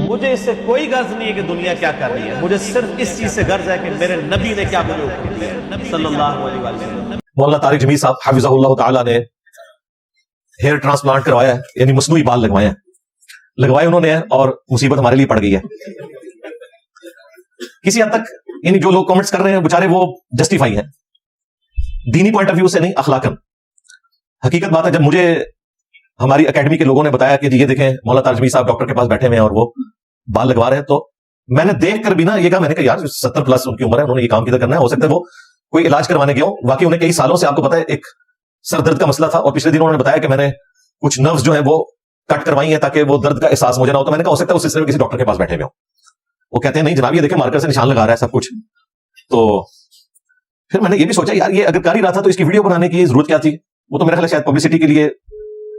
مجھے اس سے کوئی غرض نہیں ہے کہ دنیا کیا کر رہی ہے، مجھے صرف اس چیز سے غرض ہے کہ میرے نبی نے کیا بولے صلی اللہ علیہ وسلم۔ مولانا طارق جمیل صاحب حفظہ اللہ تعالیٰ نے ہیئر ٹرانسپلانٹ کروایا ہے، یعنی مصنوعی بال لگوائے انہوں نے، اور مصیبت ہمارے لیے پڑ گئی ہے کسی حد تک۔ یعنی جو لوگ کمنٹس کر رہے ہیں بیچارے وہ جسٹیفائی ہیں، دینی پوائنٹ آف ویو سے نہیں، اخلاقاً۔ حقیقت بات ہے جب مجھے ہماری اکیڈمی کے لوگوں نے بتایا کہ جی یہ دیکھیں مولانا طارق جمیل صاحب ڈاکٹر کے پاس بیٹھے ہوئے ہیں اور وہ بال لگوا رہے ہیں، تو میں نے دیکھ کر بھی نا یہ کہا، میں نے کہا یار 70 پلس ان کی عمر ہے، انہوں نے یہ کام کدھر کرنا ہے، ہو سکتا ہے وہ کوئی علاج کروانے گئے ہوں، واقعی انہیں کئی سالوں سے آپ کو پتا ہے ایک سر درد کا مسئلہ تھا، اور پچھلے دنوں انہوں نے بتایا کہ میں نے کچھ نروز جو ہیں وہ کٹ کروائی ہیں تاکہ وہ درد کا احساس مجھے نہ ہو، تو میں نے کہا ہو سکتا ہے اس سلسلے میں کسی ڈاکٹر کے پاس بیٹھے ہوئے ہوں۔ وہ کہتے ہیں نہیں جناب یہ دیکھیں مارکر سے نشان لگا رہا ہے سب کچھ۔ تو پھر میں نے یہ بھی سوچا یار یہ اگر کر ہی رہا تھا تو اس کی ویڈیو بنانے کی ضرورت کیا تھی؟ وہ تو میرا خیال ہے شاید پبلسٹی کے لیے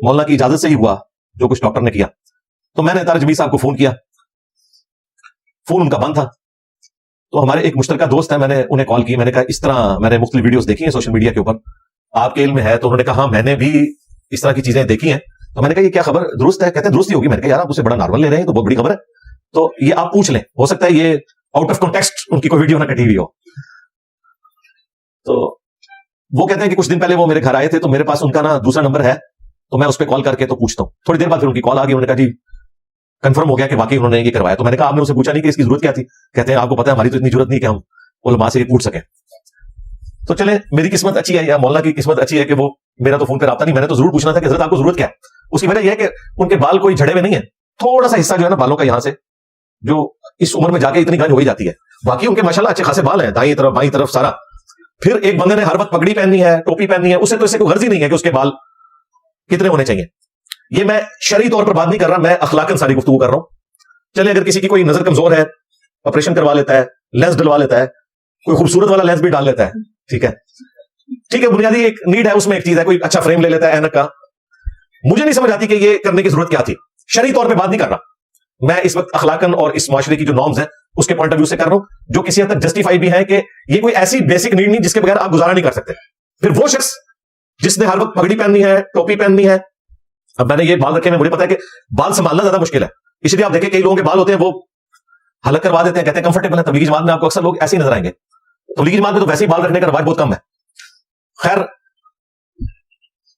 مولانا کی اجازت سے ہی ہوا جو کچھ ڈاکٹر نے کیا۔ تو میں نے طارق جمیل صاحب کو فون کیا، فون ان کا بند تھا، تو ہمارے ایک مشترکہ دوست ہیں، میں نے انہیں کال کی، میں نے کہا اس طرح میں نے مختلف ویڈیوز دیکھی ہیں سوشل میڈیا کے اوپر، آپ کے علم میں ہے؟ تو انہوں نے کہا ہاں میں نے بھی اس طرح کی چیزیں دیکھی ہیں۔ تو میں نے کہا یہ کیا خبر درست ہے؟ کہتے ہیں درست ہی ہوگی۔ میں نے کہا یار آپ اسے بڑا نارمل لے رہے ہیں تو بہت بڑی خبر ہے، تو یہ آپ پوچھ لیں، ہو سکتا ہے یہ آؤٹ آف کانٹیکسٹ ان کی کوئی ویڈیو نہ کٹی ہوئی ہو۔ تو وہ کہتے ہیں کہ کچھ دن پہلے وہ میرے گھر آئے تھے، تو میرے پاس ان کا نا دوسرا نمبر ہے، تو میں اس پہ کال کر کے تو پوچھتا ہوں۔ تھوڑی دیر بعد پھر ان کی کال آ گئی، انہوں نے کہا جی کنفرم ہو گیا کہ واقعی انہوں نے یہ کروایا۔ تو میں نے کہا آپ نے اسے پوچھا نہیں کہ اس کی ضرورت کیا تھی؟ کہتے ہیں آپ کو پتا ہے ہماری تو اتنی ضرورت نہیں کہ ہم علماء سے یہ پوچھ سکیں۔ تو چلیں میری قسمت اچھی ہے یا مولانا کی قسمت اچھی ہے کہ وہ میرا تو فون پہ رابطہ نہیں، میں نے تو ضرور پوچھنا تھا کہ حضرت آپ کو ضرورت کیا ہے۔ اس کی وجہ یہ ہے کہ ان کے بال کوئی جھڑے ہوئے نہیں ہیں، تھوڑا سا حصہ جو ہے نا بالوں کا یہاں سے جو اس عمر میں جا کے اتنی گنج ہو ہی جاتی ہے، باقی ان کے ماشاءاللہ اچھے خاصے بال ہیں دائیں طرف بائیں طرف سارا۔ پھر ایک بندے نے ہر وقت پگڑی پہننی ہے، ٹوپی پہننی ہے، اسے تو اس سے کوئی غرض ہی نہیں ہے کہ اس کے بال کتنے ہونے چاہیے۔ یہ میں شرعی طور پر بات نہیں کر رہا، میں اخلاقاً ساری گفتگو کر رہا ہوں۔ چلے اگر کسی کی کوئی نظر کمزور ہے، آپریشن کروا لیتا ہے، لینس ڈلوا لیتا ہے، کوئی خوبصورت والا لینس بھی ڈال لیتا ہے، ٹھیک ہے بنیادی ایک نیڈ ہے، اس میں ایک چیز ہے، کوئی اچھا فریم لے لیتا ہے اینک کا۔ مجھے نہیں سمجھ آتی کہ یہ کرنے کی ضرورت کیا تھی، شرعی طور پہ بات نہیں کر رہا میں اس وقت، اخلاقاً اور اس معاشرے کی جو نارمز ہیں اس کے پوائنٹ آف ویو سے کر رہا ہوں، جو کسی حد تک جسٹیفائی بھی ہے کہ یہ کوئی ایسی بیسک نیڈ نہیں جس کے بغیر آپ گزارا نہیں کر سکتے۔ پھر وہ شخص جس نے ہر وقت پگڑی پہننی ہے، ٹوپی پہننی ہے، اب میں نے یہ بال رکھے ہیں، مجھے پتا ہے کہ بال سنبھالنا زیادہ مشکل ہے، اس لیے آپ دیکھیں کئی لوگوں کے بال ہوتے ہیں وہ حلق کروا دیتے ہیں، کہتے ہیں کمفرٹیبل ہے۔ تبلیغی جماعت میں آپ کو اکثر لوگ ایسے ہی نظر آئیں گے، تبلیغی جماعت میں تو ویسے ہی بال رکھنے کا رواج بہت کم ہے۔ خیر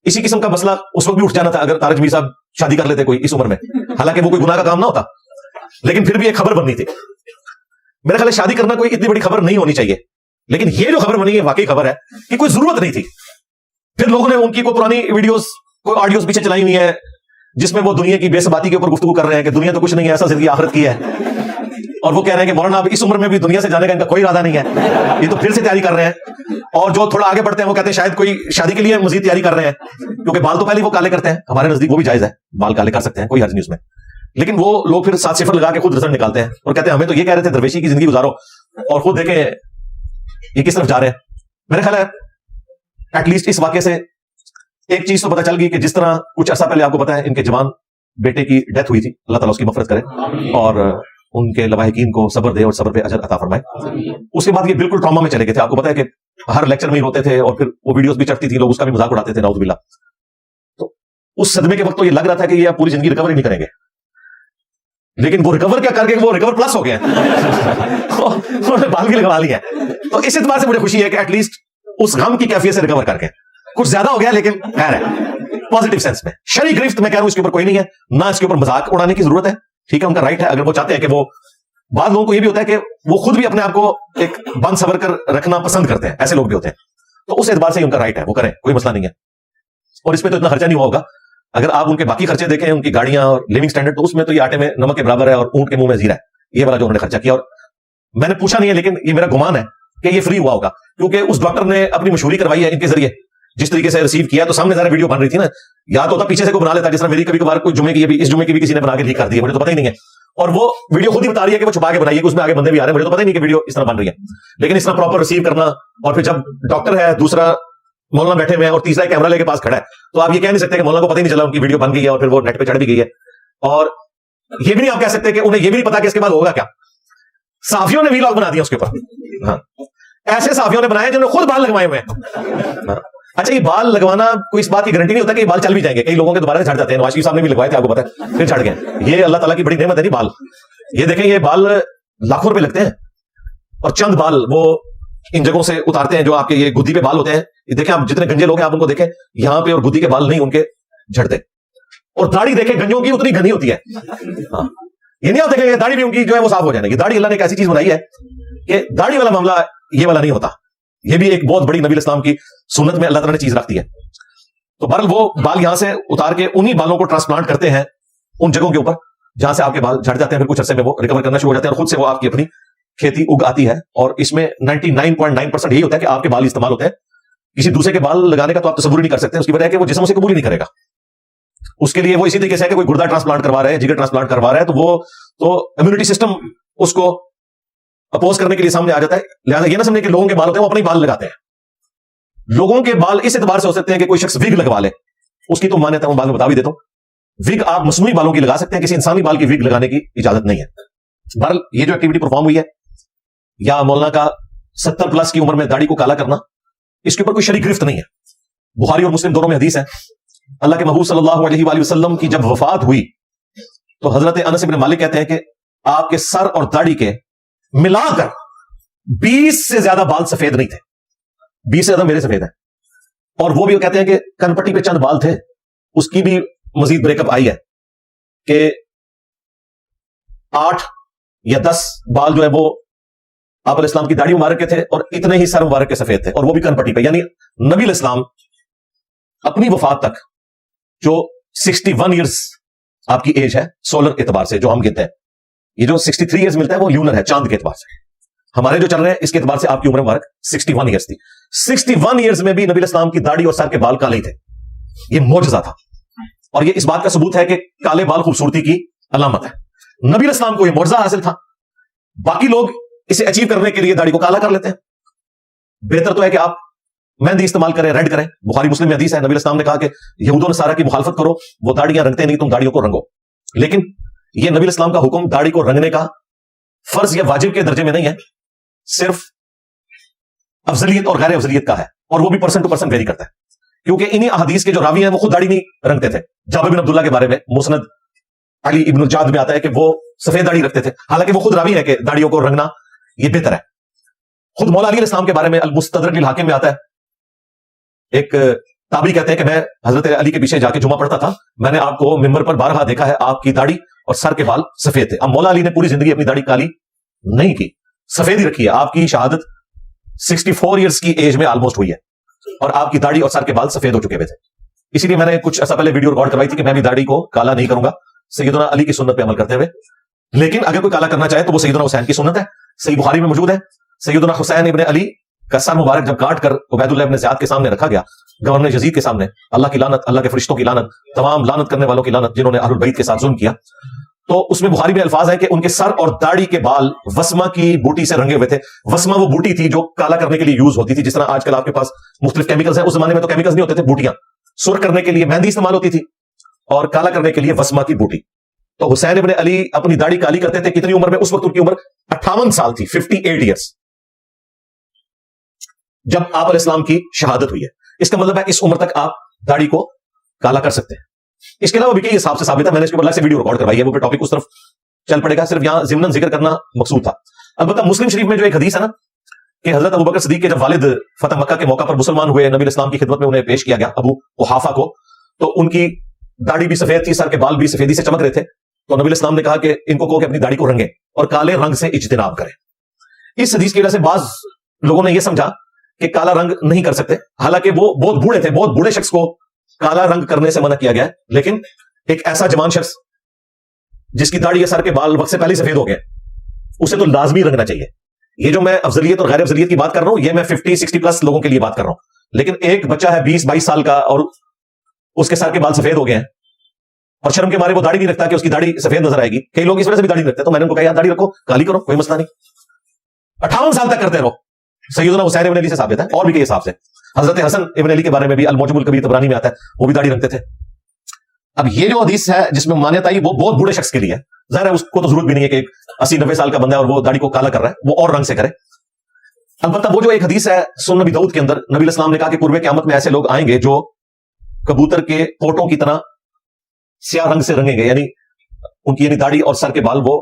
اسی قسم کا مسئلہ اس وقت بھی اٹھ جانا تھا اگر طارق جمیل صاحب شادی کر لیتے کوئی اس عمر میں، حالانکہ وہ کوئی گناہ کا کام نہ ہوتا، لیکن پھر بھی ایک خبر بننی تھی۔ میرا خیال ہے شادی کرنا کوئی اتنی بڑی خبر نہیں ہونی چاہیے، لیکن یہ جو خبر بنی ہے واقعی خبر ہے کہ کوئی ضرورت نہیں تھی۔ پھر لوگوں نے ان کی کوئی پرانی ویڈیوز، کوئی آڈیوز پیچھے چلائی ہوئی ہیں جس میں وہ دنیا کی بے ثباتی کے اوپر گفتگو کر رہے ہیں کہ دنیا تو کچھ نہیں ہے، ایسا زندگی آخرت کی ہے، اور وہ کہہ رہے ہیں کہ مولانا اب اس عمر میں بھی دنیا سے جانے کا ان کا کوئی ارادہ نہیں ہے، یہ تو پھر سے تیاری کر رہے ہیں۔ اور جو تھوڑا آگے بڑھتے ہیں وہ کہتے ہیں شاید کوئی شادی کے لیے مزید تیاری کر رہے ہیں، کیونکہ بال تو پہلے وہ کالے کرتے ہیں، ہمارے نزدیک وہ بھی جائز ہے، بال کالے کر سکتے ہیں، کوئی حرج نہیں اس میں، لیکن وہ لوگ پھر 7 صفر لگا کے خود رزلٹ نکالتے ہیں اور کہتے ہیں ہمیں تو یہ کہہ رہے تھے درویشی کی زندگی گزارو، اور خود دیکھیں یہ کس طرف جا رہے ہیں۔ میرا خیال ہے ایٹ لیسٹ اس واقعے سے ایک چیز تو پتہ چل گئی کہ جس طرح کچھ عرصہ پہلے آپ کو پتا ہے ان کے جوان بیٹے کی ڈیتھ ہوئی تھی، اللہ تعالیٰ اس کی مغفرت کرے اور ان کے لواحقین کو صبر دے اور صبر پہ اجر عطا فرمائے۔ اس کے بعد یہ بالکل ٹراما میں چلے گئے تھے، آپ کو پتا ہے کہ ہر لیکچر میں ہی روتے تھے، اور پھر وہ ویڈیوز بھی چڑھتی تھی، لوگ اس کا بھی مذاق اڑاتے تھے، نعوذ باللہ۔ تو اس صدمے کے وقت تو یہ لگ رہا تھا کہ یہ پوری زندگی ریکور ہی نہیں کریں گے، لیکن وہ ریکور کیا کر کے وہ ریکور پلس ہو گئے ہیں، انہوں نے بال بھی لگوا لی ہے۔ تو اس اعتبار سے مجھے خوشی ہے کہ ایٹ لیسٹ اس غم کی کیفیت سے ریکور کر کے، کچھ زیادہ ہو گیا لیکن خیر ہے پازیٹیو سینس میں۔ شرعی گرفت میں کہہ رہا ہوں اس کے اوپر کوئی نہیں ہے، نہ اس کے اوپر مذاق اڑانے کی ضرورت ہے، ٹھیک ہے ان کا رائٹ ہے، اگر وہ چاہتے ہیں کہ وہ، بعض لوگوں کو یہ بھی ہوتا ہے کہ وہ خود بھی اپنے آپ کو ایک بند صبر کر رکھنا پسند کرتے ہیں، ایسے لوگ بھی ہوتے ہیں، تو اس اعتبار سے ان کا رائٹ ہے، وہ کریں، کوئی مسئلہ نہیں ہے، اور اس پہ تو اتنا خرچہ نہیں ہوا ہوگا۔ اگر آپ ان کے باقی خرچے دیکھیں، ان کی گاڑیاں اور لیونگ سٹینڈرڈ، تو اس میں تو یہ آٹے میں نمک کے برابر ہے اور اونٹ کے منہ میں زیرہ ہے، یہ والا جو انہوں نے خرچہ کیا۔ اور میں نے پوچھا نہیں ہے لیکن یہ میرا گمان ہے کہ یہ فری ہوا ہوگا، کیونکہ اس ڈاکٹر نے اپنی مشہوری کروائی ہے ان کے ذریعے، جس طریقے سے ریسیو کیا تو سامنے ذرا ویڈیو بن رہی تھی نا، یا تو ہوتا پیچھے سے کوئی بنا لیتا، جس طرح میری کبھی کبھار کوئی جمعے کی بھی، اس جمعے کی بھی کسی نے بنا کے لیک کر دی ہے، مجھے تو پتہ ہی نہیں ہے، اور وہ ویڈیو خود ہی بتا رہی ہے کہ وہ چھپا کے بنائی ہے، کہ اس میں آگے بندے بھی آ رہے ہیں، مجھے تو پتہ ہی نہیں کہ ویڈیو اس طرح بن رہی ہے، لیکن اس طرح پراپر ریسیو کرنا، اور پھر جب ڈاکٹر ہے، دوسرا مولانا بیٹھے ہوئے ہیں اور تیسرا کیمرہ لے کے پاس کھڑا ہے، تو آپ یہ کہہ نہیں سکتے کہ مولانا کو پتہ ہی نہیں چلا ان کی ویڈیو بن گئی ہے اور پھر وہ نیٹ پہ چڑھ بھی گئی ہے، اور یہ بھی نہیں آپ کہہ سکتے کہ انہیں یہ بھی نہیں پتا کہ اس کے بعد ہوگا کیا۔ صحافیوں نے ویلاگ بنا دیا اس کے اوپر، ہاں ایسے صحافیوں نے بنائے جنہوں نے خود بال لگوائے ہوئے ہیں۔ اچھا یہ بال لگوانا کوئی اس بات کی گارنٹی نہیں ہوتا کہ یہ بال چل بھی جائیں گے، کئی لوگوں کے دوبارہ سے جھڑ جاتے ہیں، نواز شریف صاحب نے بھی لگوائے تھے، آپ کو پتا ہے پھر جھڑ گئے، یہ اللہ تعالیٰ کی بڑی نعمت ہے نہیں بال، یہ دیکھیں یہ بال لاکھوں روپے لگتے ہیں اور چند بال وہ ان جگہوں سے اتارتے ہیں جو آپ کے یہ گدی پہ بال ہوتے ہیں. یہ دیکھیں آپ جتنے گنجے لوگ ہیں آپ ان کو دیکھیں یہاں پہ اور گدی کے بال نہیں ان کے جھڑتے. اور داڑھی دیکھیں گنجوں کی اتنی گھنی ہوتی ہے. ہاں یہ نہیں آپ دیکھیں داڑھی بھی ان کی جو ہے وہ صاف ہو جائے گی. داڑھی اللہ نے ایک ایسی چیز بنائی ہے کہ داڑھی والا معاملہ یہ والا نہیں ہوتا. یہ بھی ایک بہت بڑی نبی الاسلام کی سنت میں اللہ تعالیٰ نے چیز رکھتی ہے. تو بہرحال وہ بال یہاں سے اتار کے انہی بالوں کو ٹرانسپلانٹ کرتے ہیں ان جگہوں کے اوپر جہاں سے آپ کے بال جھڑ جاتے ہیں. پھر کچھ عرصے میں وہ ریکور کرنا شروع ہو جاتے ہیں اور خود سے وہ آپ کی اپنی کھیتی اگ آتی ہے. اور اس میں 99.9% یہی ہوتا ہے کہ آپ کے بال استعمال ہوتے ہیں. کسی دوسرے کے بال لگانے کا تو آپ تصور ہی نہیں کر سکتے. اس کی وجہ ہے کہ وہ جسم سے قبول ہی نہیں کرے گا. اس کے لیے وہ اسی طریقے سے ہے کہ کوئی گردہ ٹرانسپلانٹ کروا رہا ہے, جگر ٹرانسپلانٹ کروا رہا ہے, تو وہ تو امیونٹی سسٹم اس کو اپوز کرنے کے لیے سامنے آ جاتا ہے. لہٰذا یہ نہ سمجھیں کہ لوگوں کے بال ہوتے ہیں وہ اپنے بال لگاتے ہیں. لوگوں کے بال اس اعتبار سے ہو سکتے ہیں کہ کوئی شخص وگ لگوا لے, اس کی تو مانیتا ہوں بعد میں بتا بھی دیتا ہوں. وگ آپ مصنوعی بالوں کی لگا سکتے ہیں, کسی انسانی بال کی وگ لگانے کی اجازت نہیں ہے. بہرحال یہ جو ایکٹیویٹی پرفارم ہوئی ہے یا مولانا کا 70+ کی عمر میں داڑھی کو کالا کرنا, اس کے اوپر کوئی شرعی گرفت نہیں ہے. بخاری اور مسلم دونوں میں حدیث ہے. اللہ کے محبوب صلی اللہ علیہ وآلہ وسلم کی جب وفات ہوئی تو حضرت انس بن مالک کہتے ہیں کہ آپ کے سر اور داڑھی کے ملا کر 20 سے زیادہ بال سفید نہیں تھے. 20 سے زیادہ میرے سفید ہیں. اور وہ بھی کہتے ہیں کہ کن پٹی پہ چند بال تھے, اس کی بھی مزید بریک اپ آئی ہے کہ 8 یا 10 بال جو ہے وہ آپ علیہ السلام کی داڑھی مبارک کے تھے اور اتنے ہی سر مبارک کے سفید تھے, اور وہ بھی کن پٹی پہ. یعنی نبی علیہ السلام اپنی وفات تک جو 61 ایئرز آپ کی ایج ہے سولر اعتبار سے جو ہم کہتے ہیں, یہ جو 63 ایئرز ملتا ہے وہ لونر ہے چاند کے اعتبار سے. ہمارے جو چل رہے ہیں اس کے اعتبار سے آپ کی عمر مبارک 61 ایئرز تھی. 61 ایئرز میں بھی نبی علیہ السلام کی داڑھی اور سر کے بال کالے تھے. یہ معجزہ تھا, اور یہ اس بات کا ثبوت ہے کہ کالے بال خوبصورتی کی علامت ہے. نبی علیہ السلام کو یہ معجزہ حاصل تھا. باقی لوگ اسے اچیو کرنے کے لیے داڑھی کو کالا کر لیتے ہیں. بہتر تو ہے کہ آپ مہندی استعمال کریں, ریڈ کریں. بخاری مسلم میں حدیث ہے, نبی علیہ السلام نے کہا کہ یہود و نصارہ کی مخالفت کرو, وہ داڑیاں رنگتے نہیں, تم داڑیوں کو رنگو. لیکن یہ نبی علیہ السلام کا حکم داڑھی کو رنگنے کا فرض یا واجب کے درجے میں نہیں ہے, صرف افضلیت اور غیر افضلیت کا ہے, اور وہ بھی پرسن ٹو پرسن ویری کرتا ہے. کیونکہ انہی احادیث کے جو راوی ہیں وہ خود داڑھی نہیں رنگتے تھے. جابر بن عبداللہ کے بارے میں مسند علی ابن الجعد میں آتا ہے کہ وہ سفید داڑھی رکھتے تھے, حالانکہ وہ خود راوی ہے کہ داڑھیوں کو رنگنا یہ بہتر ہے. خود مولا علی علیہ السلام کے بارے میں المستدرک للحاکم میں آتا ہے, ایک تابعی کہتے ہیں کہ میں حضرت علی کے پیچھے جا کے جمعہ پڑھتا تھا, میں نے آپ کو ممبر پر بارہا دیکھا ہے, آپ کی داڑھی اور سر کے بال سفید تھے. اب مولا علی نے پوری زندگی اپنی داڑھی کالی نہیں کی, سفید ہی رکھی ہے. آپ کی شہادت 64 ایئرز کی ایج میں آلموسٹ ہوئی ہے, اور آپ کی داڑھی اور سر کے بال سفید ہو چکے ہوئے تھے. اسی لیے میں نے کچھ ایسا پہلے ویڈیو ریکارڈ کروائی تھی کہ میں بھی داڑھی کو کالا نہیں کروں گا سیدنا علی کی سنت پہ عمل کرتے ہوئے. لیکن اگر کوئی کالا کرنا چاہے تو وہ سیدنا حسین کی سنت ہے, صحیح بخاری میں موجود ہے. سیدنا حسین ابن علی کا سر مبارک جب کاٹ کر عبید اللہ ابن زیاد کے سامنے رکھا گیا, گورنر یزید کے سامنے, اللہ کی لعنت, اللہ کے فرشتوں کی لعنت, تمام لعنت کرنے والوں کی لعنت جنہوں نے اہل البیت کے ساتھ ظلم کیا, تو اس میں بخاری میں الفاظ ہے کہ ان کے سر اور داڑھی کے بال وسما کی بوٹی سے رنگے ہوئے تھے. وسما وہ بوٹی تھی جو کالا کرنے کے لیے یوز ہوتی تھی, جس طرح آج کل آپ کے پاس مختلف کیمیکلز ہیں. اس زمانے میں تو کیمیکلز نہیں ہوتے تھے, بوٹیاں. سرخ کرنے کے لیے مہندی استعمال ہوتی تھی, اور کالا کرنے کے لیے وسما کی بوٹی. تو حسین ابن علی اپنی داڑھی کالی کرتے تھے. کتنی عمر میں؟ اس وقت ان کی عمر 58 سال تھی, 58 ایئرس, جب آپ علیہ السلام کی شہادت ہوئی ہے. اس کا مطلب ہے اس عمر تک آپ داڑھی کو کالا کر سکتے ہیں. اس کے علاوہ بھی کئی حساب سے ثابت ہے, میں نے اس کے بعد سے ویڈیو ریکارڈ کروائی ہے, وہ پھر ٹاپک اس طرف چل پڑے گا, صرف یہاں ضمن ذکر کرنا مقصود تھا. البتہ مسلم شریف میں جو ایک حدیث ہے نا کہ حضرت ابوبکر صدیق کے جب والد فتح مکہ کے موقع پر مسلمان ہوئے, نبی الاسلام کی خدمت میں انہیں پیش کیا گیا, ابو قحافہ کو, تو ان کی داڑھی بھی سفید تھی, سر کے بال بھی سفیدی سے چمک رہے تھے. تو نبی الاسلام نے کہا کہ ان کو کہو کہ اپنی داڑھی کو رنگیں اور کالے رنگ سے اجتناب کریں. اس حدیث کی وجہ سے بعض لوگوں نے یہ سمجھا کہ کالا رنگ نہیں کر سکتے, حالانکہ وہ بہت بوڑھے تھے, بہت بوڑھے شخص کو کالا رنگ کرنے سے منع کیا گیا ہے. لیکن ایک ایسا جوان شخص جس کی داڑھی یا سر کے بال وقت سے پہلے سفید ہو گئے, اسے تو لازمی رنگنا چاہیے. یہ جو میں افضلیت اور غیر افضلیت کی بات کر رہا ہوں, یہ میں 50-60+ لوگوں کے لیے بات کر رہا ہوں. لیکن ایک بچہ ہے 20-22 سال کا اور اس کے سر کے بال سفید ہو گئے ہیں, اور شرم کے مارے وہ داڑھی نہیں رکھتا کہ اس کی داڑھی سفید نظر آئے گی. کئی لوگ اس وجہ سے بھی داڑھی نہیں رکھتے. تو میں نے ان کو کہا یار داڑھی رکھو, کالی کرو, کوئی مسئلہ نہیں. 58 سال تک کرتے رہو. سیدنا حسین ابن علی سے ثابت ہے, اور بھی کئی حساب سے. حضرت حسن ابن علی کے بارے میں بھی المعجم الکبیر طبرانی میں آتا ہے, وہ بھی داڑھی رکھتے تھے. اب یہ جو حدیث ہے جس میں مانیتا ہے وہ بہت بوڑھے شخص کے لیے ہے, ظاہر ہے اس کو تو ضرورت بھی نہیں ہے کہ 80-90 سال کا بندہ ہے اور وہ داڑھی کو کالا کر رہا ہے, وہ اور رنگ سے کرے. البتہ وہ جو ایک حدیث ہے سنن نبی داؤد کے اندر, نبی علیہ السلام نے کہا کہ قرب قیامت میں ایسے لوگ آئیں گے جو کبوتر کے پوٹوں کی طرح سیاہ رنگ سے رنگیں گے, یعنی ان کی داڑھی اور سر کے بال وہ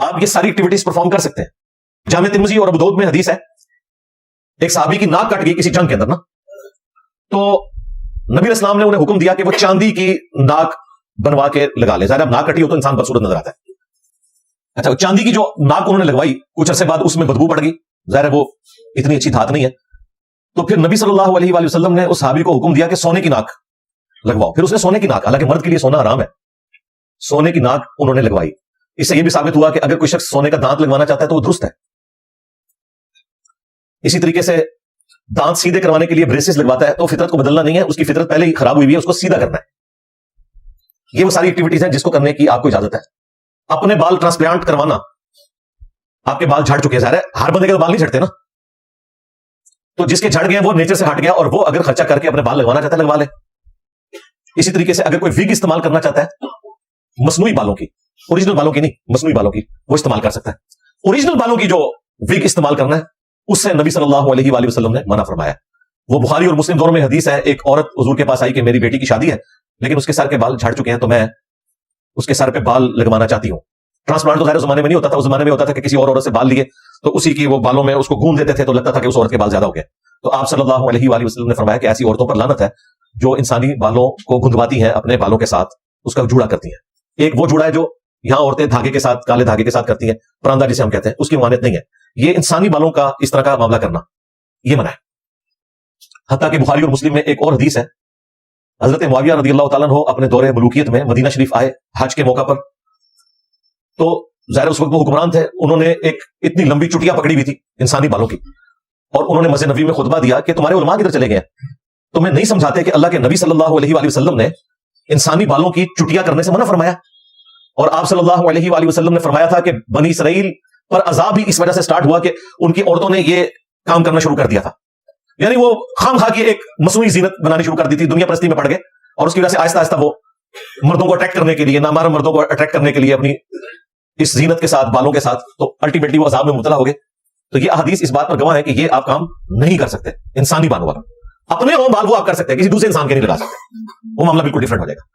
آپ یہ ساری ایکٹیویٹیز پرفارم کر سکتے ہیں۔ جامع ترمذی اور ابو داؤد میں حدیث ہے، ایک صحابی کی ناک کٹ گئی کسی جنگ کے اندر نا، تو نبی علیہ السلام نے انہیں حکم دیا کہ وہ چاندی کی ناک بنوا کے لگا لے۔ ظاہر اب ناک کٹی ہو تو انسان بدصورت نظر آتا ہے۔ اچھا، چاندی کی جو ناک انہوں نے لگوائی، کچھ عرصے بعد اس میں بدبو پڑ گئی، ظاہر وہ اتنی اچھی دھات نہیں ہے، تو پھر نبی صلی اللہ علیہ وآلہ وسلم نے اس صحابی کو حکم دیا کہ سونے کی ناک لگواؤ۔ پھر اس نے سونے کی ناک، حالانکہ مرد کے لیے سونا حرام ہے، سونے کی ناک انہوں نے لگوائی۔ اس سے یہ بھی ثابت ہوا کہ اگر کوئی شخص سونے کا دانت لگوانا چاہتا ہے تو وہ درست ہے۔ اسی طریقے سے دانت سیدھے کروانے کے لیے بریسز لگواتا ہے تو فطرت کو بدلنا نہیں ہے، اس کی فطرت پہلے ہی خراب ہوئی ہے، اس کو سیدھا کرنا ہے۔ یہ وہ ساری ایکٹیویٹیز ہیں جس کو کرنے کی آپ کو اجازت ہے۔ اپنے بال ٹرانسپلانٹ کروانا، آپ کے بال جھڑ چکے، ظاہر ہے ہر بندے کے بال نہیں جھڑتے نا، تو جس کے جھڑ گئے وہ نیچر سے ہٹ گیا اور وہ اگر خرچہ کر کے اپنے بال لگوانا چاہتا ہے لگوا لے۔ اسی طریقے سے اگر کوئی وگ استعمال کرنا چاہتا ہے مصنوعی بالوں کی، اوریجنل بالوں کی نہیں، مصنوعی بالوں کی، وہ استعمال کر سکتا ہے۔ اوریجنل بالوں کی جو وگ استعمال کرنا ہے اس سے نبی صلی اللہ علیہ وآلہ وسلم نے منع فرمایا۔ وہ بخاری اور مسلم دونوں میں حدیث ہے، ایک عورت حضور کے پاس آئی کہ میری بیٹی کی شادی ہے لیکن اس کے سر کے بال جھڑ چکے ہیں تو میں اس کے سر پہ بال لگوانا چاہتی ہوں۔ ٹرانسپلانٹ تو ظاہر زمانے میں نہیں ہوتا تھا، اس زمانے میں ہوتا تھا کہ کسی اور عورت سے بال لیے تو اسی کی وہ بالوں میں اس کو گون دیتے تھے تو لگتا تھا کہ اس عورت کے بال زیادہ ہو گئے۔ تو آپ صلی اللہ علیہ وآلہ وسلم نے فرمایا کہ ایسی عورتوں پر لعنت ہے جو انسانی بالوں کو گندواتی ہیں اپنے بالوں کے ساتھ، اس کا جوڑا کرتی ہیں۔ ایک وہ جوڑا ہے جو یہاں عورتیں دھاگے کے ساتھ، کالے دھاگے کے ساتھ کرتی ہیں، پراندہ جسے ہم کہتے ہیں، اس کی ممانعت نہیں ہے۔ یہ انسانی بالوں کا اس طرح کا معاملہ کرنا یہ منع ہے۔ حتیٰ کہ بخاری اور مسلم میں ایک اور حدیث ہے، حضرت معاویہ رضی اللہ تعالیٰ عنہ اپنے دور ملوکیت میں مدینہ شریف آئے حج کے موقع پر، تو ظاہر اس وقت وہ حکمران تھے، انہوں نے ایک اتنی لمبی چٹیاں پکڑی ہوئی تھی انسانی بالوں کی، اور انہوں نے مسجد نبوی میں خطبہ دیا کہ تمہارے علماء کدھر چلے گئے ہیں، تمہیں نہیں سمجھاتے کہ اللہ کے نبی صلی اللہ علیہ وآلہ وسلم نے انسانی بالوں کی چٹیاں کرنے سے منع فرمایا، اور آپ صلی اللہ علیہ وآلہ وسلم نے فرمایا تھا کہ بنی اسرائیل پر عذاب بھی اس وجہ سے سٹارٹ ہوا کہ ان کی عورتوں نے یہ کام کرنا شروع کر دیا تھا، یعنی وہ خام خواہ کی ایک مصنوعی زینت بنانی شروع کر دی تھی، دنیا پرستی میں پڑ گئے، اور اس کی وجہ سے آہستہ آہستہ وہ مردوں کو اٹریکٹ کرنے کے لیے، نامحرم مردوں کو اٹریکٹ کرنے کے لیے اپنی اس زینت کے ساتھ، بالوں کے ساتھ، تو الٹیمیٹلی وہ عذاب میں مبتلا ہو گئے۔ تو یہ احادیث اس بات پر گواہ ہے کہ یہ آپ کام نہیں کر سکتے، انسانی بالوں والا۔ اپنے اوم بال وہ آپ کر سکتے ہیں، کسی دوسرے انسان کے نہیں لگا سکتے، وہ معاملہ بالکل ڈفرنٹ ہو جائے گا۔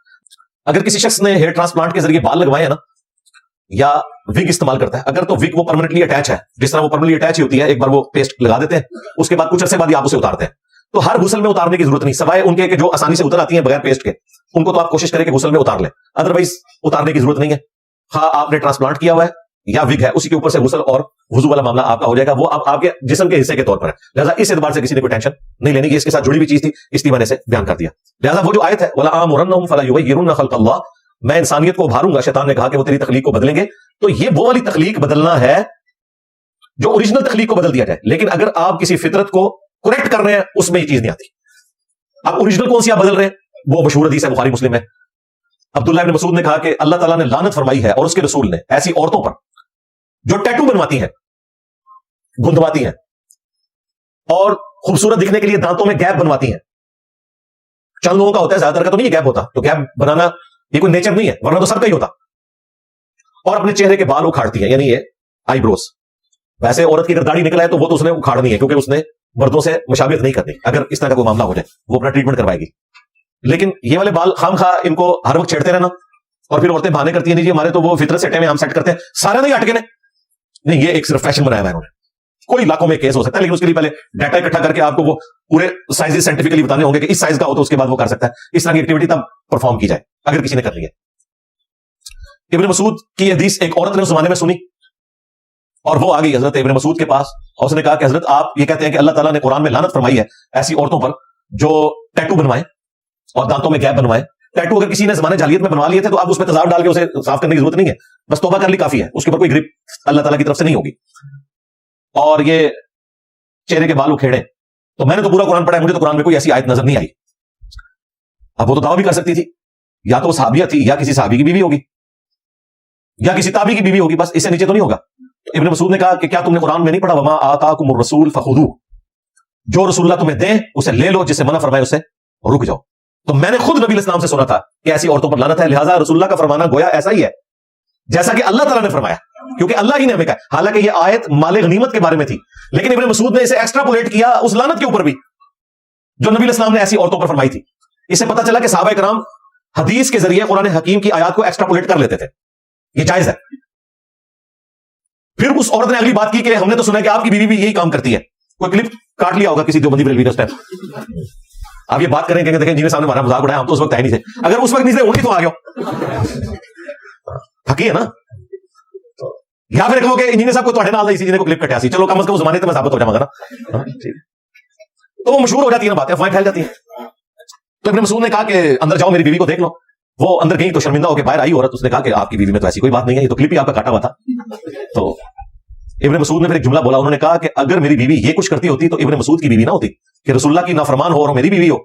اگر کسی شخص نے ہیئر ٹرانسپلانٹ کے ذریعے بال لگوائے ہیں نا، یا وگ استعمال کرتا ہے، اگر تو وگ وہ پرماننٹلی اٹیچ ہے، جس طرح وہ پرماننٹلی اٹیچ ہی ہوتی ہے، ایک بار وہ پیسٹ لگا دیتے ہیں، اس کے بعد کچھ عرصے بعد ہی آپ اسے اتارتے ہیں، تو ہر غسل میں اتارنے کی ضرورت نہیں، سوائے ان کے کہ جو آسانی سے اتر آتی ہیں بغیر پیسٹ کے، ان کو تو آپ کوشش کریں کہ غسل میں اتار لیں، ادروائز اتارنے کی ضرورت نہیں ہے۔ خواہ آپ نے ٹرانسپلانٹ کیا ہوا ہے یا وگ ہے، اسی کے اوپر سے غسل اور وضو والا معاملہ آپ کا ہو جائے گا، وہ آپ کے جسم کے حصے کے طور پر ہے، لہٰذا اس اعتبار سے کسی نے کوئی ٹینشن نہیں لینی، یہ اس کے ساتھ جڑی ہوئی چیز تھی، اس لیے میں نے اسے بیان کر دیا۔ لہٰذا وہ جو آیت ہے وَلَآمُرَنَّهُمْ فَلَيُغَيِّرُنَّ خَلْقَ اللَّهِ، میں انسانیت کو ابھاروں گا، شیطان نے کہا کہ وہ تیری تخلیق کو بدلیں گے، تو یہ وہ والی تخلیق بدلنا ہے جو اوریجنل تخلیق کو بدل دیا جائے، لیکن اگر آپ کسی فطرت کو کریکٹ کر رہے ہیں اس میں یہ چیز نہیں آتی۔ اب اوریجنل کون سی آپ بدل رہے ہیں، وہ مشہور حدیث ہے، بخاری مسلم ہے، عبداللہ ابن مسعود نے کہا کہ اللہ تعالیٰ نے لعنت فرمائی ہے اور اس کے رسول نے ایسی عورتوں پر جو ٹیٹو بنواتی ہیں، گندواتی ہیں، اور خوبصورت دکھنے کے لیے دانتوں میں گیپ بنواتی ہیں۔ چند لوگوں کا ہوتا ہے، زیادہ تر کا تو نہیں گیپ ہوتا، تو گیپ بنانا یہ کوئی نیچر نہیں ہے، ورنہ تو سب کا ہی ہوتا۔ اور اپنے چہرے کے بال اکھاڑتی ہیں، یعنی یہ آئی بروز، ویسے عورت کی اگر داڑھی نکل آئے تو وہ تو اس نے اکھاڑنی ہے، کیونکہ اس نے مردوں سے مشابہت نہیں کرنی، اگر اس طرح کا کوئی معاملہ ہو جائے وہ اپنا ٹریٹمنٹ کروائے گی۔ لیکن یہ والے بال خام خواہ ان کو ہر وقت چھیڑتے رہنا، اور پھر عورتیں بہانے کرتی ہیں جی ہمارے تو وہ فطرت سے ٹائم ہم سیٹ کرتے ہیں، سارے نہیں ہٹ کے نہیں، یہ ایک صرف فیشن بنایا ہوا ہے انہوں نے، کوئی لاکھوں میں کیس ہو سکتا ہے، لیکن اس کے لیے پہلے ڈیٹا اکٹھا کر کے آپ کو وہ پورے سائز سائنٹیفکلی بتانے ہوں گے کہ اس سائز کا ہو تو اس کے بعد وہ کر سکتا ہے، اس طرح کی ایکٹیویٹی تب پرفارم کی جائے اگر کسی نے کر لی ہے۔ ابن مسعود کی حدیث ایک عورت نے اس زمانے میں سنی اور وہ آ گئی حضرت ابن مسعود کے پاس، اور اس نے کہا کہ حضرت آپ یہ کہتے ہیں کہ اللہ تعالیٰ نے قرآن میں لعنت فرمائی ہے ایسی عورتوں پر جو ٹیٹو بنوائیں اور دانتوں میں گیپ بنوائیں۔ ٹیٹو اگر کسی نے زمانے جاہلیت میں بنوا لیے تھے تو اب اس میں تیزاب ڈال کے اسے صاف کرنے کی ضرورت نہیں ہے، بس توبہ کر لی کافی ہے، اس کے اوپر کوئی گرپ اللہ تعالیٰ کی طرف سے نہیں ہوگی۔ اور یہ چہرے کے بال اکھیڑے، تو میں نے تو پورا قرآن پڑھا ہے، مجھے تو قرآن میں کوئی ایسی آیت نظر نہیں آئی۔ اب وہ تو دعویٰ بھی کر سکتی تھی، یا تو وہ صحابیہ تھی یا کسی صحابی کی بیوی ہوگی یا کسی تابعی کی بیوی ہوگی، بس اس سے نیچے تو نہیں ہوگا۔ ابن مسعود نے کہا کہ کیا تم نے قرآن میں نہیں پڑھا وما آتاکم الرسول فخذوہ، جو رسول اللہ تمہیں دیں اسے لے لو، جسے منع فرمائے اسے رک جاؤ۔ تو میں نے خود نبی علیہ السلام سے سنا تھا کہ ایسی عورتوں پر لعنت ہے، لہٰذا رسول اللہ کا فرمانا گویا ایسا ہی ہے جیسا کہ اللہ تعالیٰ نے فرمایا، کیونکہ اللہ ہی نے ہمیں کہا۔ حالانکہ یہ آیت مال غنیمت کے بارے میں تھی، لیکن ابن مسعود نے اسے ایکسٹراپولیٹ کیا اس لعنت کے اوپر بھی جو نبی علیہ السلام نے ایسی عورتوں پر فرمائی تھی۔ اس سے پتہ چلا کہ صحابہ کرام حدیث کے ذریعے قرآن حکیم کی آیات کو ایکسٹراپولیٹ کر لیتے تھے، یہ جائز ہے۔ پھر اس عورت نے اگلی بات کی کہ ہم نے تو سنا کہ آپ کی بیوی بھی یہی کام کرتی ہے. کوئی کلپ کاٹ لیا ہوگا کسی دیوبندی بریلوی نے اس ٹائم. آپ یہ بات کریں کہ دیکھیں جی نے سامنے ہمارا مذاق اڑایا, ہم تو اس وقت آئے نہیں تھے. اگر اس وقت نہیں تھے ان کی تو آ گیا حقی ہے نا. یا پھر کہو کہ انجینئر صاحب کو تو نال اسی کو کلپ کٹیا سی, چلو کم از کم زمانے میں ثابت ہو جائے گا نا. تو وہ مشہور ہو جاتی ہے نا باتیں, افواہیں پھیل جاتی ہیں. تو ابن مسعود نے کہا کہ اندر جاؤ میری بیوی کو دیکھ لو. وہ اندر گئی تو شرمندہ ہو کے باہر آئی عورت, اس نے کہا کہ آپ کی بیوی میں تو ایسی کوئی بات نہیں ہے, یہ تو کلپ ہی آپ کا کاٹا ہوا تھا. تو ابن مسعود نے پھر ایک جملہ بولا, انہوں نے کہا کہ اگر میری بیوی یہ کچھ کرتی ہوتی تو ابن مسعود کی بیوی نہ ہوتی, کہ رسول اللہ کی نافرمان ہو اور میری بیوی ہو,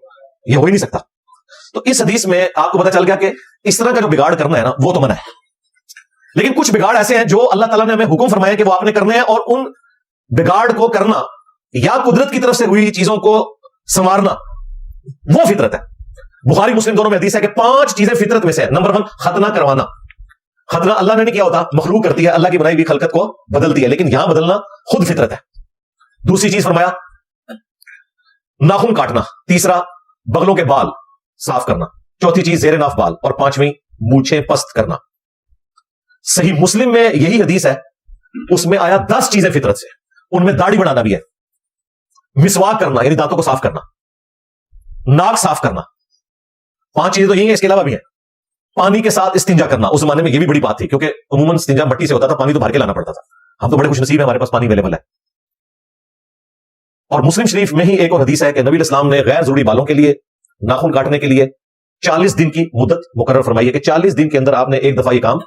یہ ہو ہی نہیں سکتا. تو اس حدیث میں آپ کو پتا چل گیا کہ اس طرح کا جو بگاڑ کرنا ہے نا وہ تو منع ہے. لیکن کچھ بگاڑ ایسے ہیں جو اللہ تعالیٰ نے ہمیں حکم فرمایا کہ وہ آپ نے کرنے ہیں, اور ان بگاڑ کو کرنا یا قدرت کی طرف سے ہوئی چیزوں کو سنوارنا وہ فطرت ہے. بخاری مسلم دونوں میں حدیث ہے کہ 5 چیزیں فطرت میں سے ہے. نمبر 1 ختنہ کروانا. ختنہ اللہ نے نہیں کیا ہوتا, مخلوق کرتی ہے, اللہ کی بنائی ہوئی خلقت کو بدلتی ہے, لیکن یہاں بدلنا خود فطرت ہے. دوسری چیز فرمایا ناخن کاٹنا. تیسرا بغلوں کے بال صاف کرنا. چوتھی چیز زیر ناف بال, اور 5ویں مونچھیں پست کرنا. صحیح مسلم میں یہی حدیث ہے, اس میں آیا 10 چیزیں فطرت سے. ان میں داڑھی بڑھانا بھی ہے, مسواک کرنا یعنی دانتوں کو صاف کرنا, ناک صاف کرنا. 5 چیزیں تو یہی ہیں, اس کے علاوہ بھی ہیں. پانی کے ساتھ استنجا کرنا. اس زمانے میں یہ بھی بڑی بات تھی, کیونکہ عموماً استنجا مٹی سے ہوتا تھا, پانی تو بھر کے لانا پڑتا تھا. ہم تو بڑے خوش نصیب ہیں, ہمارے پاس پانی اویلیبل ہے. اور مسلم شریف میں ہی ایک اور حدیث ہے کہ نبی اسلام نے غیر ضروری بالوں کے لیے, ناخن کاٹنے کے لیے 40 دن کی مدت مقرر فرمائی ہے, کہ 40 دن کے اندر آپ نے ایک دفعہ یہ کام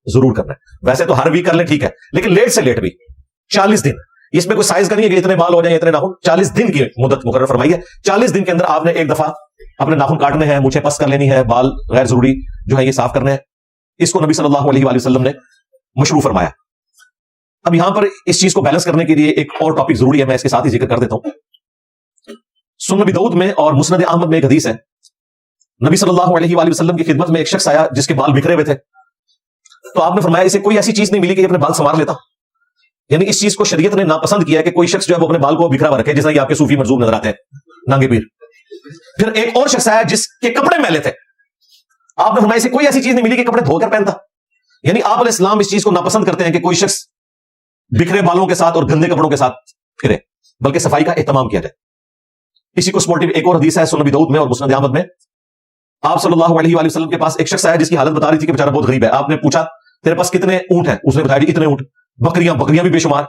ضرور کرنا ہے. ویسے تو ہر ویک کر لیں ٹھیک ہے, لیکن لیٹ سے لیٹ بھی 40 دن. اس میں کوئی سائز کا نہیں ہے کہ اتنے بال ہو جائیں اتنے ناخن. 40 دن کی مدت مقرر فرمائی ہے. 40 دن کے اندر آپ نے ایک دفعہ اپنے ناخن کاٹنے ہیں, مونچھیں پس کر لینی ہے, بال غیر ضروری جو ہے یہ صاف کرنے ہیں. اس کو نبی صلی اللہ علیہ وآلہ وسلم نے مشروع فرمایا. اب یہاں پر اس چیز کو بیلنس کرنے کے لیے ایک اور ٹاپک ضروری ہے, میں اس کے ساتھ ہی ذکر کر دیتا ہوں. سنن نبی داؤد میں اور مسند احمد میں ایک حدیث ہے, نبی صلی اللہ علیہ وآلہ وسلم کی خدمت میں ایک شخص آیا جس کے بال بکھرے ہوئے تھے. تو آپ نے فرمایا اسے کوئی ایسی چیز نہیں ملی کہ یہ اپنے بال سنوار لیتا. یعنی اس چیز کو شریعت نے ناپسند کیا ہے کہ کوئی شخص جو ہے وہ اپنے بال کو بکھرا ہوا رکھے, جیسا کہ آپ کے صوفی مرزوق نظر آتے ہیں نانگے پیر. پھر ایک اور شخص آیا جس کے کپڑے میلے تھے. آپ نے فرمایا اسے کوئی ایسی چیز نہیں ملی کہ کپڑے دھو کر پہنتا. یعنی آپ علیہ السلام اس چیز کو ناپسند کرتے ہیں کہ کوئی شخص بکھرے بالوں کے ساتھ اور گندے کپڑوں کے ساتھ پھرے, بلکہ صفائی کا اہتمام کیا جائے. اسی کو سپورٹیو ایک اور حدیث ہے سنن نبی داؤد میں اور مسند احمد میں. آپ صلی اللہ علیہ وآلہ وسلم کے پاس ایک شخص آیا جس کی حالت بتا رہی تھی کہ بیچارہ بہت غریب ہے. آپ نے پوچھا تیرے پاس کتنے اونٹ ہیں؟ اس نے بتایا اتنے اونٹ. بکریاں بھی بے شمار,